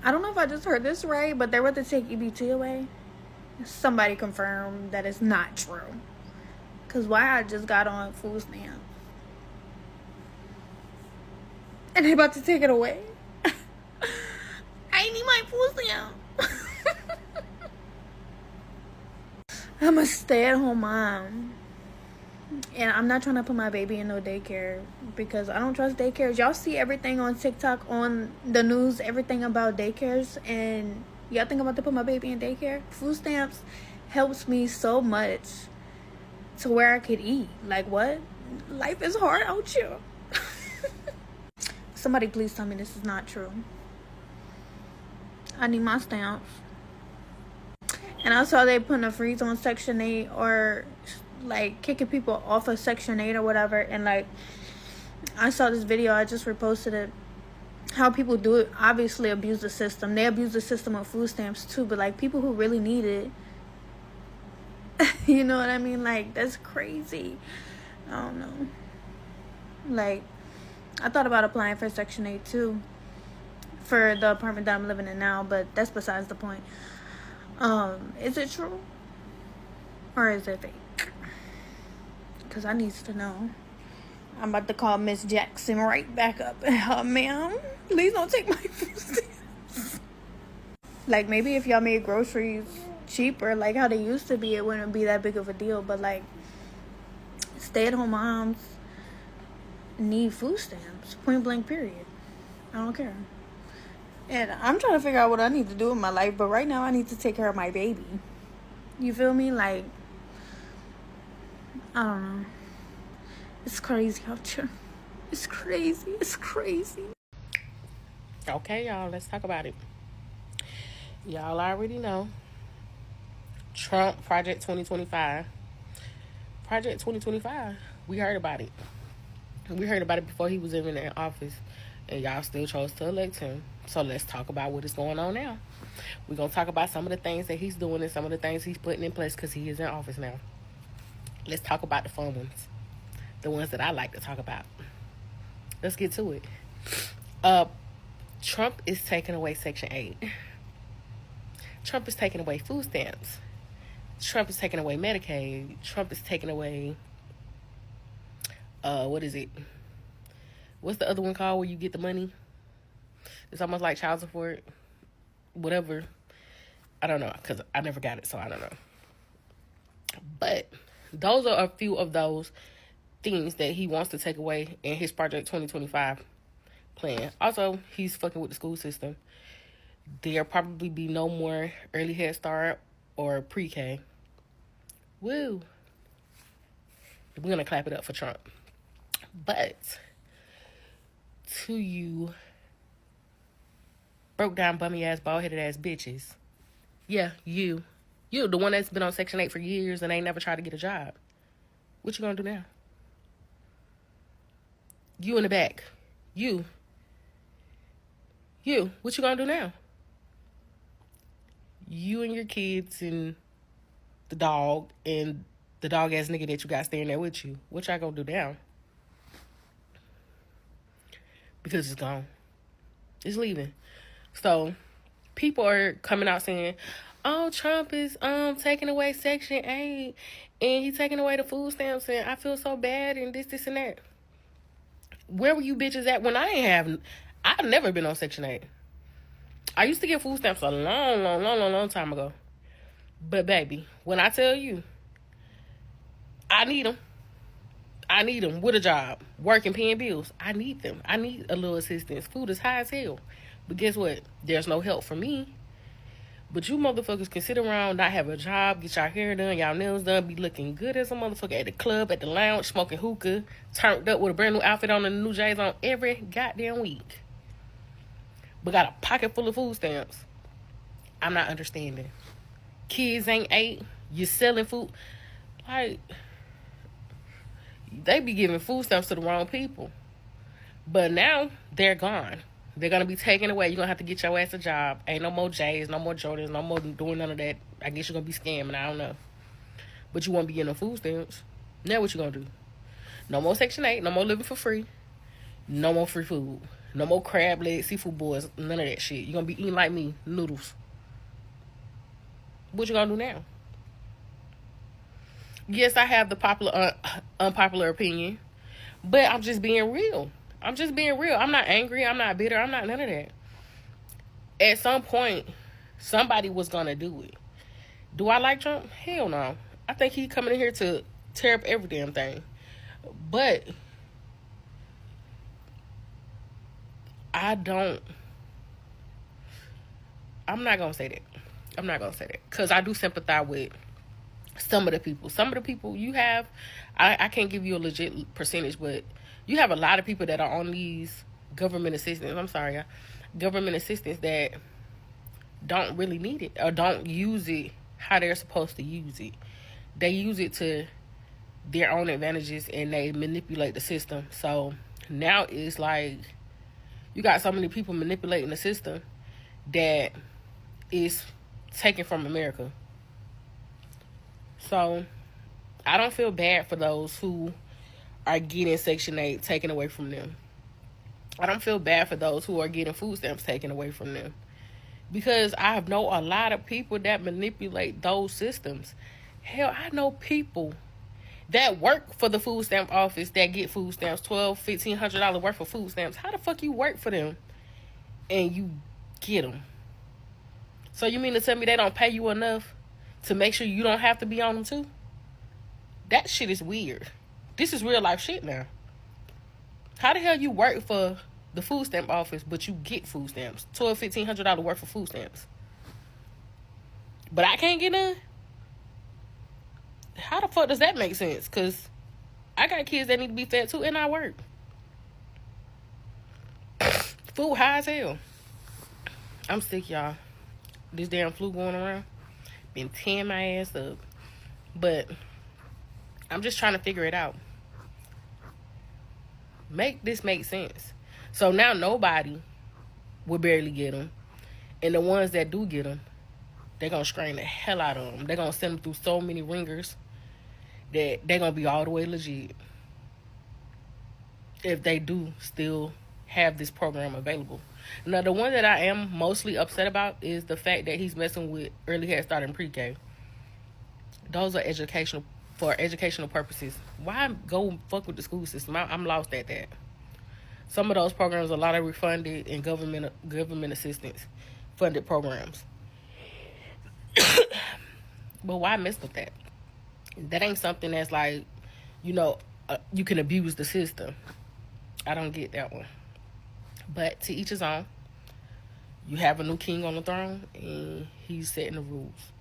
I don't know if I just heard this right, but they're about to take EBT away. Somebody confirmed that it's not true. Cause why I just got on food stamps and they about to take it away. I need my food stamp. I'm a stay-at-home mom. And I'm not trying to put my baby in no daycare because I don't trust daycares. Y'all see everything on TikTok, on the news, everything about daycares, and y'all think I'm about to put my baby in daycare? Food stamps helps me so much to where I could eat. Like, what? Life is hard out here. Somebody please tell me this is not true. I need my stamps. And I saw they putting a freeze on Section 8 or like kicking people off of Section 8 or whatever. And like, I saw this video, I just reposted it, how people do it, obviously abuse the system. They abuse the system of food stamps too, but like people who really need it, you know what I mean? Like, that's crazy. I don't know. Like, I thought about applying for Section 8 too, for the apartment that I'm living in now, but that's besides the point. Is it true? Or is it fake? Because I need to know. I'm about to call Miss Jackson right back up. Ma'am, please don't take my food stamps. Like, maybe if y'all made groceries cheaper, like how they used to be, it wouldn't be that big of a deal. But, like, stay-at-home moms need food stamps. Point blank, period. I don't care. And I'm trying to figure out what I need to do in my life. But right now, I need to take care of my baby. You feel me? Like, I don't know. It's crazy out here. It's crazy. It's crazy. Okay, y'all, let's talk about it. Y'all already know. Trump Project 2025. Project 2025. We heard about it. We heard about it before he was even in office. And y'all still chose to elect him. So let's talk about what is going on now. We're going to talk about some of the things that he's doing and some of the things he's putting in place because he is in office now. Let's talk about the fun ones. The ones that I like to talk about. Let's get to it. Trump is taking away Section 8. Trump is taking away food stamps. Trump is taking away Medicaid. Trump is taking away, what is it? What's the other one called where you get the money? It's almost like child support. Whatever. I don't know, because I never got it, so I don't know. But those are a few of those things that he wants to take away in his Project 2025 plan. Also, he's fucking with the school system. There'll probably be no more early Head Start or pre-K. Woo. We're going to clap it up for Trump. But to you broke down, bummy ass, bald headed ass bitches. Yeah, you, the one that's been on Section 8 for years and ain't never tried to get a job. What you gonna do now? You in the back. You, what you gonna do now? You and your kids and the dog and the dog ass nigga that you got staying there with you. What y'all gonna do now? Because it's gone. It's leaving. So people are coming out saying, oh, Trump is taking away Section 8 and he's taking away the food stamps and I feel so bad and this and that. Where were you bitches at when I've never been on Section 8. I used to get food stamps a long time ago. But baby, when I tell you, I need them. I need them with a job, working, paying bills. I need them. I need a little assistance. Food is high as hell. But guess what? There's no help for me. But you motherfuckers can sit around, not have a job, get y'all hair done, y'all nails done, be looking good as a motherfucker at the club, at the lounge, smoking hookah, turned up with a brand new outfit on and the new J's on every goddamn week. But got a pocket full of food stamps. I'm not understanding. Kids ain't ate. You selling food. Like, they be giving food stamps to the wrong people. But now, they're gone. They're going to be taken away. You're going to have to get your ass a job. Ain't no more J's, no more Jordans, no more doing none of that. I guess you're going to be scamming. I don't know. But you won't be getting no food stamps. Now what you going to do? No more Section 8. No more living for free. No more free food. No more crab leg seafood boys. None of that shit. You're gonna be eating like me, noodles. What you gonna do now? Yes, I have the popular, unpopular opinion, but I'm just being real. I'm just being real. I'm not angry. I'm not bitter. I'm not none of that. At some point, somebody was gonna do it. Do I like Trump? Hell no. I think he's coming in here to tear up every damn thing. But I'm not gonna say that. I'm not gonna say that. Because I do sympathize with some of the people. Some of the people you have, I can't give you a legit percentage, but you have a lot of people that are on these government assistance. I'm sorry, y'all. Government assistance that don't really need it or don't use it how they're supposed to use it. They use it to their own advantages and they manipulate the system. So now it's like you got so many people manipulating the system that is taken from America. So I don't feel bad for those who are getting Section 8 taken away from them. I don't feel bad for those who are getting food stamps taken away from them. Because I know a lot of people that manipulate those systems. Hell, I know people that work for the food stamp office that get food stamps, $1,200, $1,500 worth of food stamps. How the fuck you work for them and you get them? So you mean to tell me they don't pay you enough to make sure you don't have to be on them too? That shit is weird. This is real life shit now. How the hell you work for the food stamp office but you get food stamps? $1,200, $1,500 worth of food stamps. But I can't get none? How the fuck does that make sense? Because I got kids that need to be fed too and I work. Food high as hell. I'm sick, y'all. This damn flu going around. Been tearing my ass up. But I'm just trying to figure it out. Make this make sense. So now nobody will barely get them. And the ones that do get them, they're going to strain the hell out of them. They're going to send them through so many ringers that they're going to be all the way legit. If they do still have this program available. Now, the one that I am mostly upset about is the fact that he's messing with early head start and pre-K. Those are for educational purposes. Why go fuck with the school system? I'm lost at that. Some of those programs, a lot of refunded and government assistance funded programs. But why mess with that? That ain't something that's like, you can abuse the system. I don't get that one. But to each his own. You have a new king on the throne, and he's setting the rules.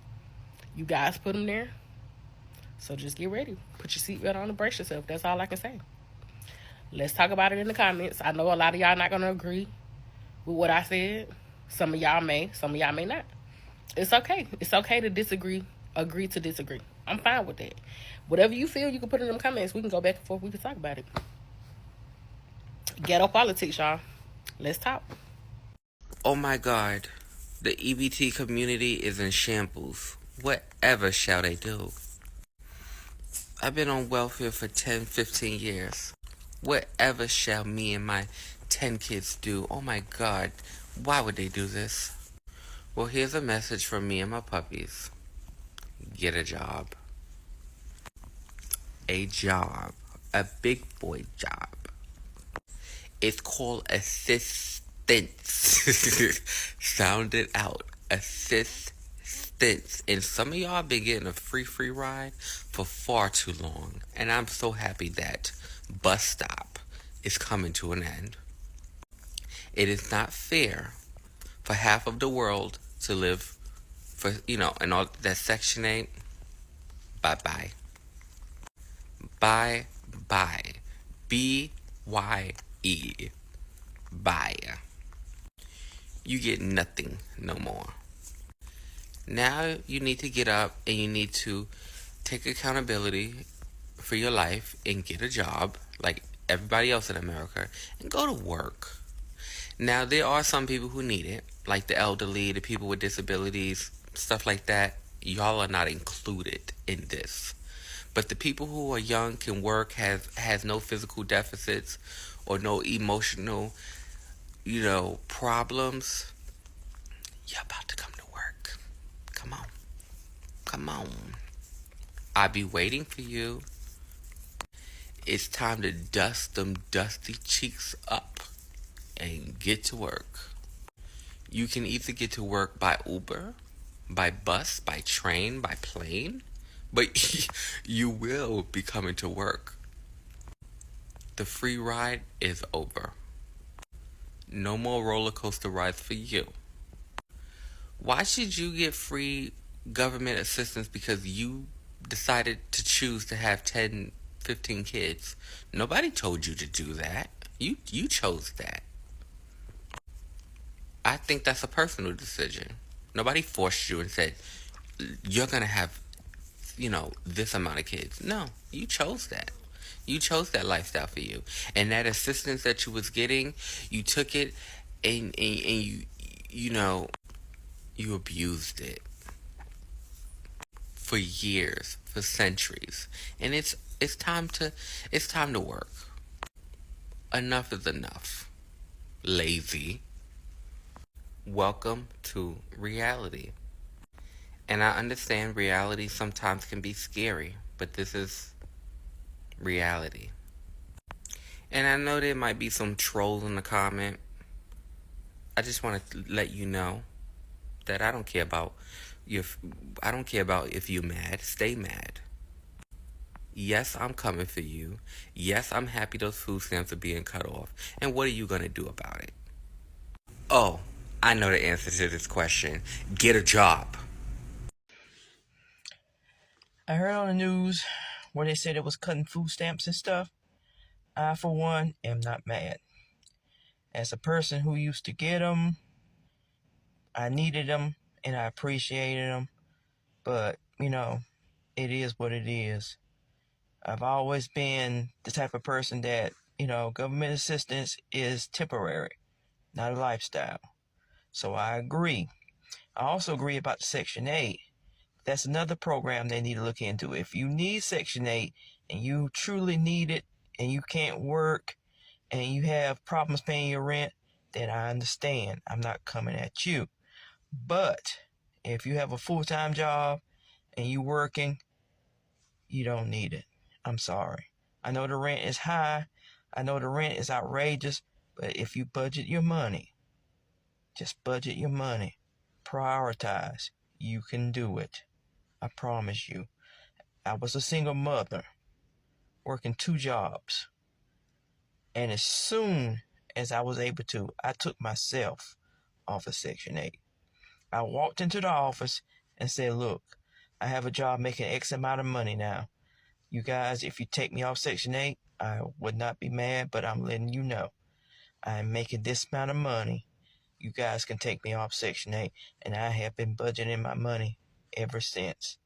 You guys put him there, so just get ready. Put your seatbelt on and brace yourself. That's all I can say. Let's talk about it in the comments. I know a lot of y'all not going to agree with what I said. Some of y'all may. Some of y'all may not. It's okay. It's okay to disagree. Agree to disagree. I'm fine with that. Whatever you feel, you can put it in the comments. We can go back and forth. We can talk about it. Ghetto politics, y'all. Let's talk. Oh my God. The EBT community is in shambles. Whatever shall they do? I've been on welfare for 10, 15 years. Whatever shall me and my 10 kids do? Oh my God. Why would they do this? Well, here's a message from me and my puppies. Get a job. A job. A big boy job. It's called assistance. Sound it out. Assistance. And some of y'all been getting a free ride for far too long. And I'm so happy that bus stop is coming to an end. It is not fair for half of the world to live for, and all that Section 8. Bye-bye. Bye-bye. B-Y-E. Bye. You get nothing no more. Now you need to get up and you need to take accountability for your life and get a job like everybody else in America and go to work. Now there are some people who need it, like the elderly, the people with disabilities, stuff like that. Y'all are not included in this. But the people who are young, can work, has no physical deficits or no emotional problems, you're about to come to work. Come on. Come on. I'll be waiting for you. It's time to dust them dusty cheeks up and get to work. You can either get to work by Uber, by bus, by train, by plane, but you will be coming to work. The free ride is over. No more roller coaster rides for you. Why should you get free government assistance because you decided to choose to have 10, 15 kids? Nobody told you to do that. You chose that. I think that's a personal decision. Nobody forced you and said, you're going to have, this amount of kids. No, you chose that. You chose that lifestyle for you. And that assistance that you was getting, you took it and you abused it for years, for centuries. And it's time to work. Enough is enough. Lazy. Welcome to reality. And I understand reality sometimes can be scary, but this is reality. And I know there might be some trolls in the comment. I just want to let you know that I don't care about if you're mad. Stay mad. Yes, I'm coming for you. Yes, I'm happy those food stamps are being cut off. And what are you going to do about it? Oh, I know the answer to this question. Get a job. I heard on the news where they said it was cutting food stamps and stuff. I, for one, am not mad. As a person who used to get them, I needed them and I appreciated them. But, it is what it is. I've always been the type of person that, government assistance is temporary, not a lifestyle. So I agree. I also agree about the Section 8. That's another program they need to look into. If you need Section 8 and you truly need it and you can't work and you have problems paying your rent, then I understand. I'm not coming at you. But if you have a full-time job and you working, you don't need it. I'm sorry. I know the rent is high. I know the rent is outrageous. But if you budget your money, just budget your money. Prioritize. You can do it. I promise you. I was a single mother working 2 jobs. And as soon as I was able to, I took myself off of Section 8. I walked into the office and said, look, I have a job making X amount of money now. You guys, if you take me off Section 8, I would not be mad, but I'm letting you know. I'm making this amount of money. You guys can take me off Section 8, and I have been budgeting my money ever since.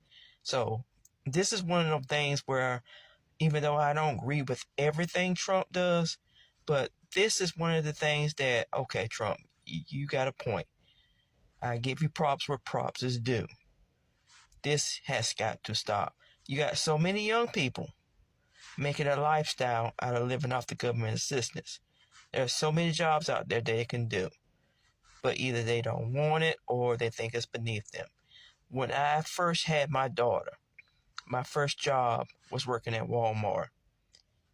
So this is one of those things where, even though I don't agree with everything Trump does, but this is one of the things that, okay, Trump, you got a point. I give you props where props is due. This has got to stop. You got so many young people making a lifestyle out of living off the government assistance. There are so many jobs out there they can do, but either they don't want it or they think it's beneath them. When I first had my daughter, my first job was working at Walmart.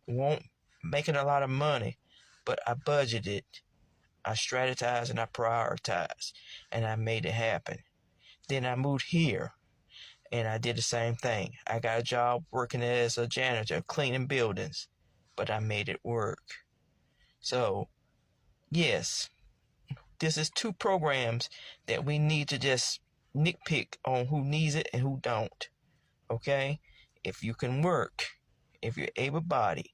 Won't making a lot of money, but I budgeted, I strategized, and I prioritized, and I made it happen. Then I moved here, and I did the same thing. I got a job working as a janitor, cleaning buildings, but I made it work. So, yes, this is 2 programs that we need to just nitpick on who needs it and who don't. Okay? If you can work, if you're able-bodied,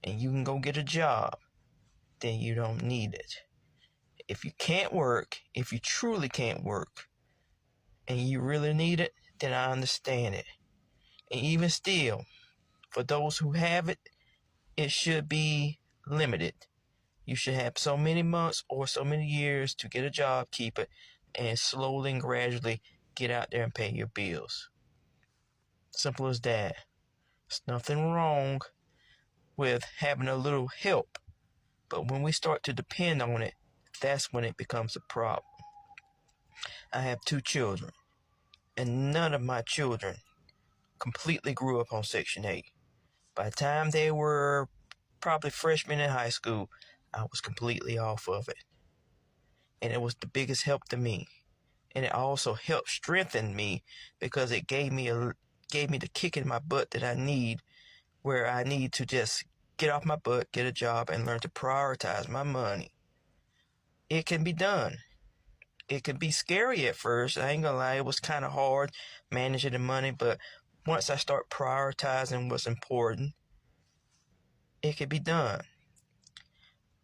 and you can go get a job, then you don't need it. If you can't work, if you truly can't work, and you really need it, then I understand it. And even still, for those who have it, it should be limited. You should have so many months or so many years to get a job, keep it, and slowly and gradually get out there and pay your bills. Simple as that. There's nothing wrong with having a little help. But when we start to depend on it, that's when it becomes a problem. I have 2 children, and none of my children completely grew up on Section 8. By the time they were probably freshmen in high school, I was completely off of it. And it was the biggest help to me. And it also helped strengthen me because it gave me the kick in my butt that I need, where I need to just get off my butt, get a job, and learn to prioritize my money. It can be done. It can be scary at first. I ain't gonna lie, it was kind of hard managing the money, but once I start prioritizing what's important, it can be done.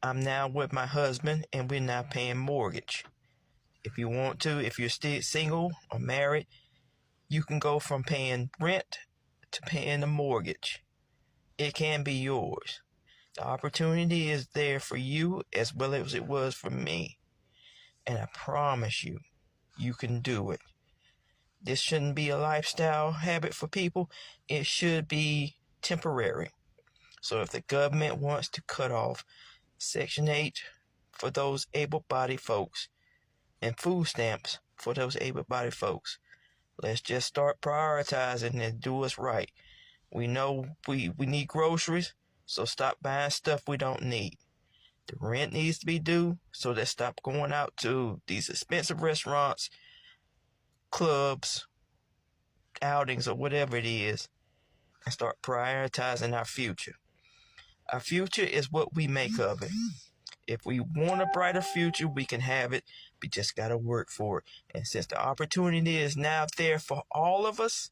I'm now with my husband, and we're now paying mortgage. If you want to, if you're still single or married, you can go from paying rent to paying the mortgage. It can be yours. The opportunity is there for you as well as it was for me. And I promise you, you can do it. This shouldn't be a lifestyle habit for people. It should be temporary. So if the government wants to cut off Section 8 for those able-bodied folks and food stamps for those able-bodied folks, let's just start prioritizing and do us right. We know we need groceries, so stop buying stuff we don't need. The rent needs to be due, so let's stop going out to these expensive restaurants, clubs, outings, or whatever it is, and start prioritizing our future. Our future is what we make of it. If we want a brighter future, we can have it. We just got to work for it. And since the opportunity is now there for all of us,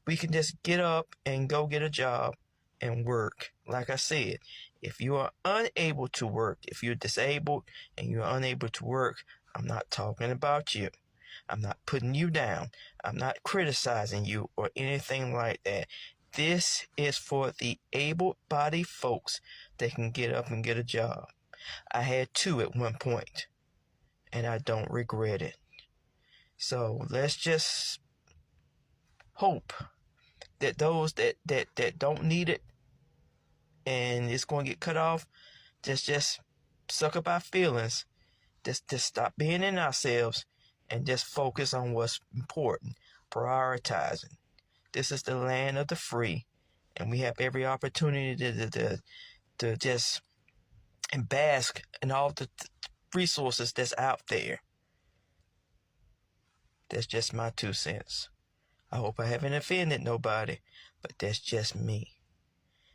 we can just get up and go get a job and work. Like I said, if you are unable to work, if you're disabled and you're unable to work, I'm not talking about you. I'm not putting you down. I'm not criticizing you or anything like that. This is for the able-bodied folks that can get up and get a job. I had 2 at one point, and I don't regret it. So let's just hope that those that don't need it and it's going to get cut off, just suck up our feelings. Just stop being in ourselves and just focus on what's important. Prioritizing. This is the land of the free, and we have every opportunity to just bask in all the resources that's out there. That's just my 2 cents. I hope I haven't offended nobody, but that's just me.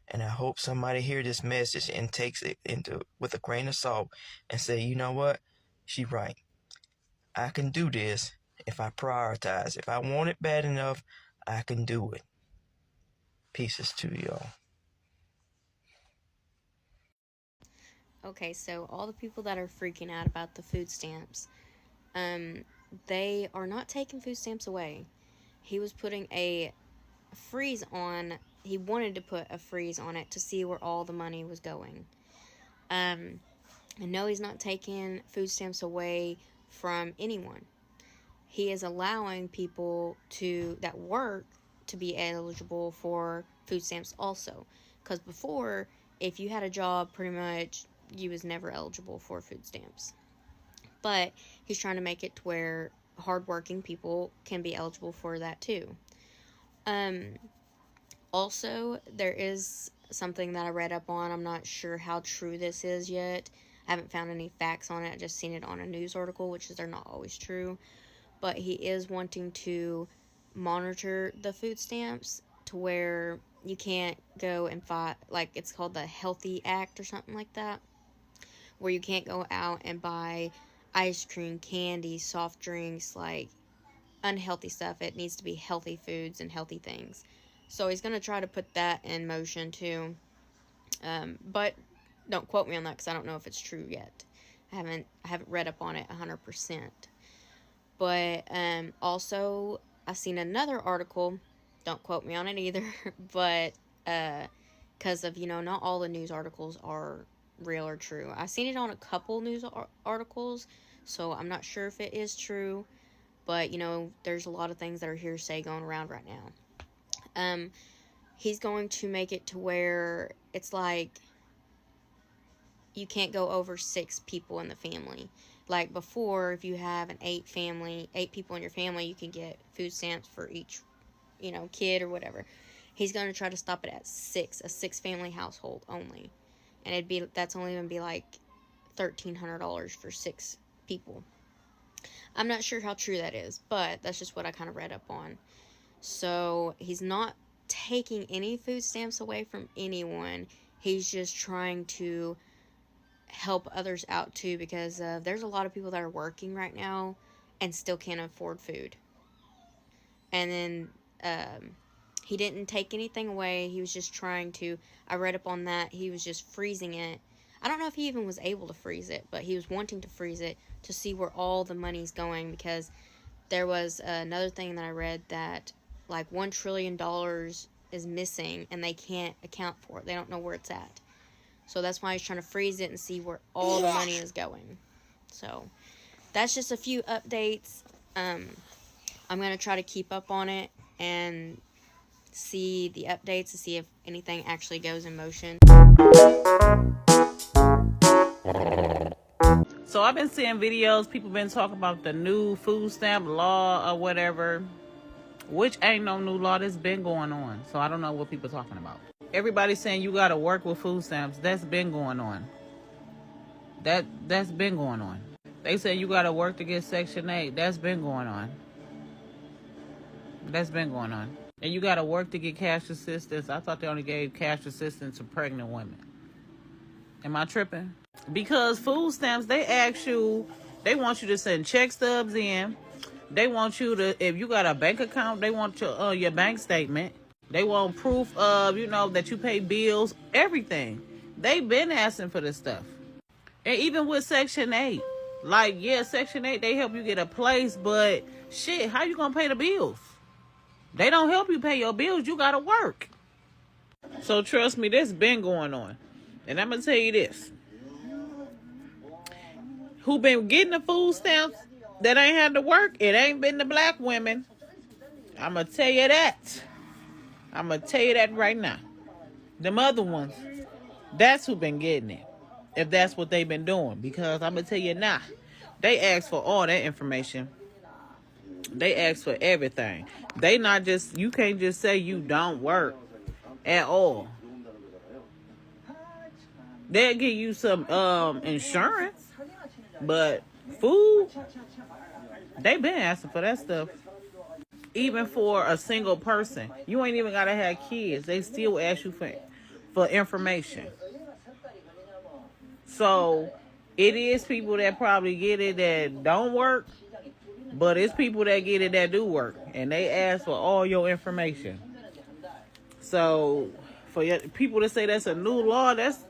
And I hope somebody hear this message and takes it with a grain of salt and say, you know what? She right. I can do this if I prioritize. If I want it bad enough, I can do it. Pieces to y'all. Okay, so all the people that are freaking out about the food stamps, they are not taking food stamps away. He was putting a freeze on, he wanted to put a freeze on it to see where all the money was going. And no, he's not taking food stamps away from anyone. He is allowing people that work to be eligible for food stamps also. Because before, if you had a job, pretty much you was never eligible for food stamps. But he's trying to make it to where hardworking people can be eligible for that too. Also, there is something that I read up on. I'm not sure how true this is yet. I haven't found any facts on it. I just seen it on a news article, which is they're not always true. But he is wanting to monitor the food stamps to where you can't go and fight, like it's called the Healthy Act or something like that, where you can't go out and buy ice cream, candy, soft drinks, like unhealthy stuff. It needs to be healthy foods and healthy things. So he's going to try to put that in motion too. But don't quote me on that because I don't know if it's true yet. I haven't read up on it 100%. But also, I seen another article. Don't quote me on it either. But because of, not all the news articles are real or true. I've seen it on a couple news articles, so I'm not sure if it is true. But, there's a lot of things that are hearsay going around right now. He's going to make it to where it's like, you can't go over 6 people in the family. Like before, if you have an 8 people in your family, you can get food stamps for each, kid or whatever. He's going to try to stop it at 6, a 6 family household only. And that's only going to be like $1,300 for 6 people. I'm not sure how true that is, but that's just what I kind of read up on. So he's not taking any food stamps away from anyone. He's just trying to help others out too, because there's a lot of people that are working right now and still can't afford food. And then he didn't take anything away. He was just trying to, I read up on that, he was just freezing it. I don't know if he even was able to freeze it, but he was wanting to freeze it to see where all the money's going, because there was another thing that I read that like $1 trillion is missing and they can't account for it. They don't know where it's at. So that's why he's trying to freeze it and see where all the money is going. So that's just a few updates. I'm going to try to keep up on it and see the updates to see if anything actually goes in motion. So I've been seeing videos, people been talking about the new food stamp law or whatever, which ain't no new law. That's been going on. So I don't know what people talking about. Everybody's saying you got to work with food stamps. That's been going on. That's been going on. They say you got to work to get Section 8. That's been going on. That's been going on. And you got to work to get cash assistance. I thought they only gave cash assistance to pregnant women. Am I tripping? Because food stamps, they want you to send check stubs in. They want you to, if you got a bank account, they want your bank statement. They want proof of, that you pay bills, everything. They been asking for this stuff. And even with Section 8, Section 8, they help you get a place, but shit, how you gonna pay the bills? They don't help you pay your bills. You gotta work. So trust me, this been going on. And I'm gonna tell you this. Who been getting the food stamps that ain't had to work? It ain't been the black women. I'm gonna tell you that. I'm going to tell you that right now. Them other ones, that's who been getting it. If that's what they been doing. Because I'm going to tell you now, they ask for all that information. They ask for everything. They not just, you can't just say you don't work at all. They'll give you some insurance. But food, they been asking for that stuff. Even for a single person, you ain't even gotta have kids. They still ask you for information. So it is people that probably get it that don't work, but it's people that get it that do work, and they ask for all your information. So for people to say that's a new law, that's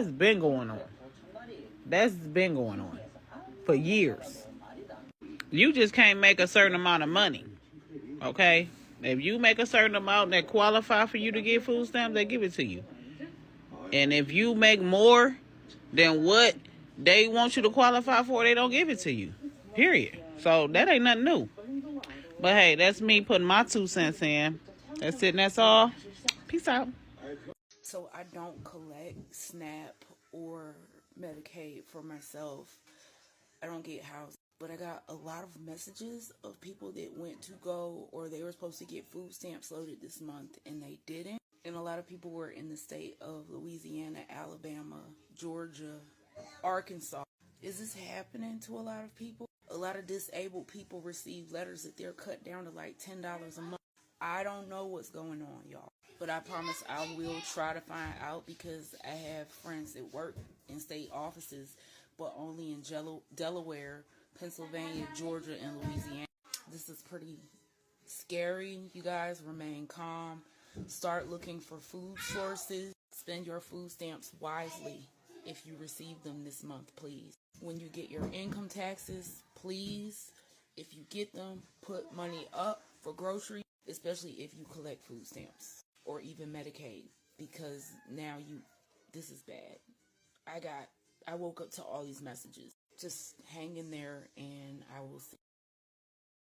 been going on. That's been going on for years. You just can't make a certain amount of money. Okay? If you make a certain amount that qualify for you to get food stamps, they give it to you. And if you make more than what they want you to qualify for, they don't give it to you. Period. So that ain't nothing new. But hey, that's me putting my 2 cents in. That's it and that's all. Peace out. So I don't collect SNAP or Medicaid for myself. I don't get housing. But I got a lot of messages of people that went to go or they were supposed to get food stamps loaded this month and they didn't. And a lot of people were in the state of Louisiana, Alabama, Georgia, Arkansas. Is this happening to a lot of people? A lot of disabled people receive letters that they're cut down to like $10 a month. I don't know what's going on, y'all. But I promise I will try to find out because I have friends that work in state offices, but only in Delaware, Pennsylvania, Georgia, and Louisiana. This is pretty scary. You guys remain calm. Start looking for food sources. Spend your food stamps wisely if you receive them this month, please. When you get your income taxes, please, if you get them, put money up for groceries, especially if you collect food stamps or even Medicaid, because now this is bad. I woke up to all these messages. Just hang in there and I will see.